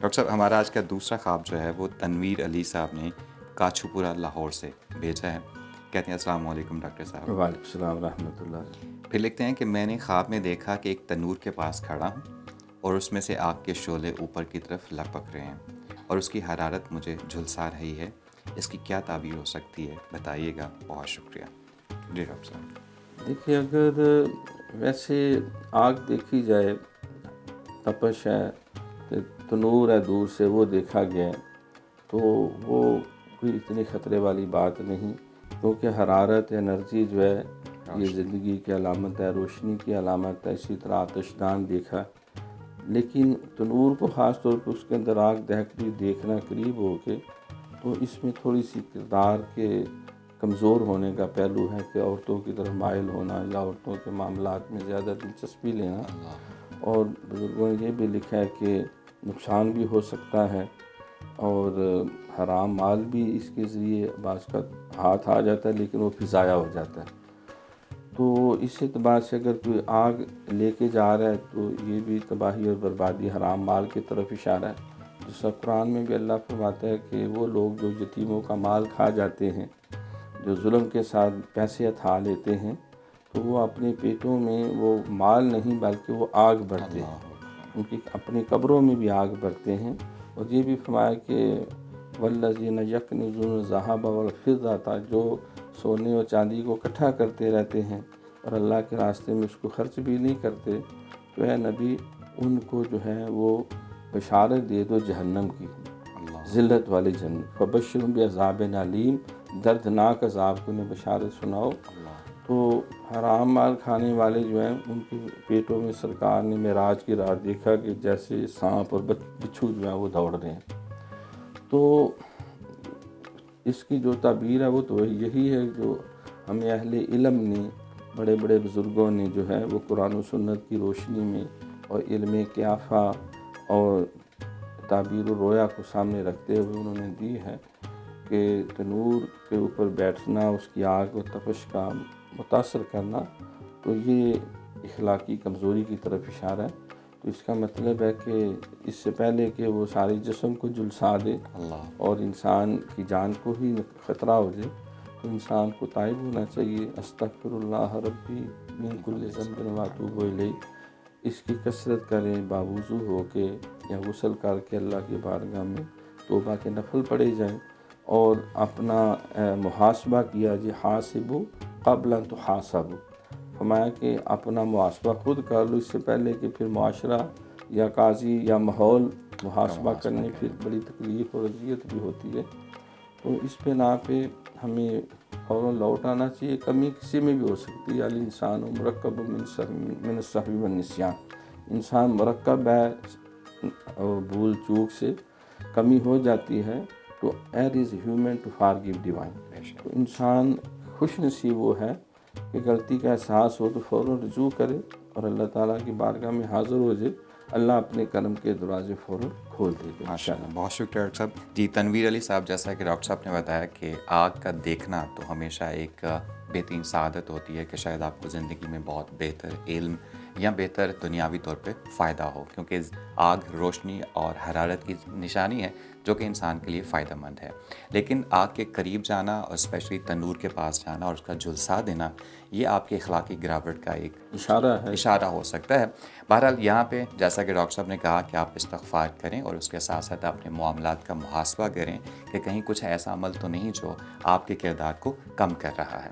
Doctor صاحب ہمارا آج کا دوسرا خواب جو ہے وہ تنویر علی صاحب نے کاچھو پورہ لاہور سے بھیجا ہے. کہتے ہیں السلام علیکم ڈاکٹر صاحب. وعلیکم السلام ورحمۃ اللہ. پھر لکھتے ہیں کہ میں نے خواب میں دیکھا کہ ایک تنور کے پاس کھڑا ہوں اور اس میں سے آگ کے شعلے اوپر کی طرف لپک رہے ہیں اور اس کی حرارت مجھے جھلسا رہی ہے. اس کی کیا تعبیر ہو سکتی ہے بتائیے گا, بہت شکریہ. جی ڈاکٹر صاحب. دیکھیے, اگر ویسے آگ دیکھی جائے, تپش ہے, تنور ہے, دور سے وہ دیکھا گیا تو وہ کوئی اتنی خطرے والی بات نہیں, کیونکہ حرارت انرجی جو ہے یہ زندگی کی علامت ہے, روشنی کی علامت ہے. اسی طرح آتش دان دیکھا, لیکن تنور کو خاص طور پہ اس کے اندر آگ دہتی دیکھنا قریب ہو کے, تو اس میں تھوڑی سی کردار کے کمزور ہونے کا پہلو ہے کہ عورتوں کی طرف مائل ہونا یا عورتوں کے معاملات میں زیادہ دلچسپی لینا. اور بزرگوں نے یہ بھی لکھا ہے کہ نقصان بھی ہو سکتا ہے اور حرام مال بھی اس کے ذریعے بعض کا ہاتھ آ جاتا ہے, لیکن وہ پھر ضائع ہو جاتا ہے. تو اس اعتبار سے اگر کوئی آگ لے کے جا رہا ہے تو یہ بھی تباہی اور بربادی, حرام مال کی طرف اشارہ ہے. جیسا قرآن میں بھی اللہ فرماتا ہے کہ وہ لوگ جو یتیموں کا مال کھا جاتے ہیں, جو ظلم کے ساتھ پیسے اتھا لیتے ہیں, تو وہ اپنے پیٹوں میں وہ مال نہیں بلکہ وہ آگ بھرتے ہیں, ان کی اپنی قبروں میں بھی آگ بھرتے ہیں. اور یہ بھی فرمایا کہ والذین یکنزون الذھب والفضة, جو سونے اور چاندی کو اکٹھا کرتے رہتے ہیں اور اللہ کے راستے میں اس کو خرچ بھی نہیں کرتے, تو اے نبی ان کو جو ہے وہ بشارت دے دو جہنم کی, ذلت والی جہنم. فبشرھم بعذاب علیم, دردناک عذاب کو انہیں بشارت سناؤ. تو حرام مال کھانے والے جو ہیں ان کے پیٹوں میں سرکار نے معراج کی رات دیکھا کہ جیسے سانپ اور بچھو جو ہیں وہ دوڑ رہے ہیں. تو اس کی جو تعبیر ہے وہ تو یہی ہے جو ہمیں اہل علم نے, بڑے بڑے بزرگوں نے جو ہے وہ قرآن و سنت کی روشنی میں اور علم قیافہ اور تعبیر و رویا کو سامنے رکھتے ہوئے انہوں نے دی ہے کہ تنور کے اوپر بیٹھنا, اس کی آگ و تپش کا متاثر کرنا, تو یہ اخلاقی کمزوری کی طرف اشارہ ہے. تو اس کا مطلب ہے کہ اس سے پہلے کہ وہ سارے جسم کو جھلسا دے اور انسان کی جان کو ہی خطرہ ہو جائے, تو انسان کو تائب ہونا چاہیے. استغفر اللہ ربی من کل ذنب واتوب الیہ, اس کی کثرت کریں باوضو ہو کے یا غسل کر کے اللہ کی بارگاہ میں توبہ کے نفل پڑھے جائیں, اور اپنا محاسبہ کیا جی, حاسبو قبل ان تحاسبوا. فرمایا کہ اپنا محاسبہ خود کر لو اس سے پہلے کہ پھر معاشرہ یا قاضی یا ماحول محاسبہ کرنے پھر بڑی تکلیف اور اذیت بھی ہوتی ہے. تو اس بنا پہ ہمیں فوراً لوٹ آنا چاہیے. کمی کسی میں بھی ہو سکتی ہے, الانسان مرکب من السہو والنسیان, انسان مرکب ہے اور بھول چوک سے کمی ہو جاتی ہے. تو err is human to forgive divine, تو انسان خوش نصیب وہ ہے کہ غلطی کا احساس ہو تو فوراً رجوع کرے اور اللہ تعالیٰ کی بارگاہ میں حاضر ہو جائے. اللہ اپنے کرم کے دروازے فوراً کھول دے گا. ماشاء اللہ, بہت شکریہ ڈاکٹر صاحب. جی تنویر علی صاحب, جیسا کہ ڈاکٹر صاحب نے بتایا کہ آگ کا دیکھنا تو ہمیشہ ایک بہترین سعادت ہوتی ہے کہ شاید آپ کو زندگی میں بہت بہتر علم یا بہتر دنیاوی طور پہ فائدہ ہو, کیونکہ آگ روشنی اور حرارت کی نشانی ہے جو کہ انسان کے لیے فائدہ مند ہے. لیکن آگ کے قریب جانا اور اسپیشلی تنور کے پاس جانا اور اس کا جھلسا دینا, یہ آپ کے اخلاقی گراوٹ کا ایک اشارہ ہو سکتا ہے. بہرحال یہاں پہ جیسا کہ ڈاکٹر صاحب نے کہا کہ آپ استغفار کریں اور اس کے ساتھ ساتھ اپنے معاملات کا محاسبہ کریں کہ کہیں کچھ ایسا عمل تو نہیں جو آپ کے کردار کو کم کر رہا ہے.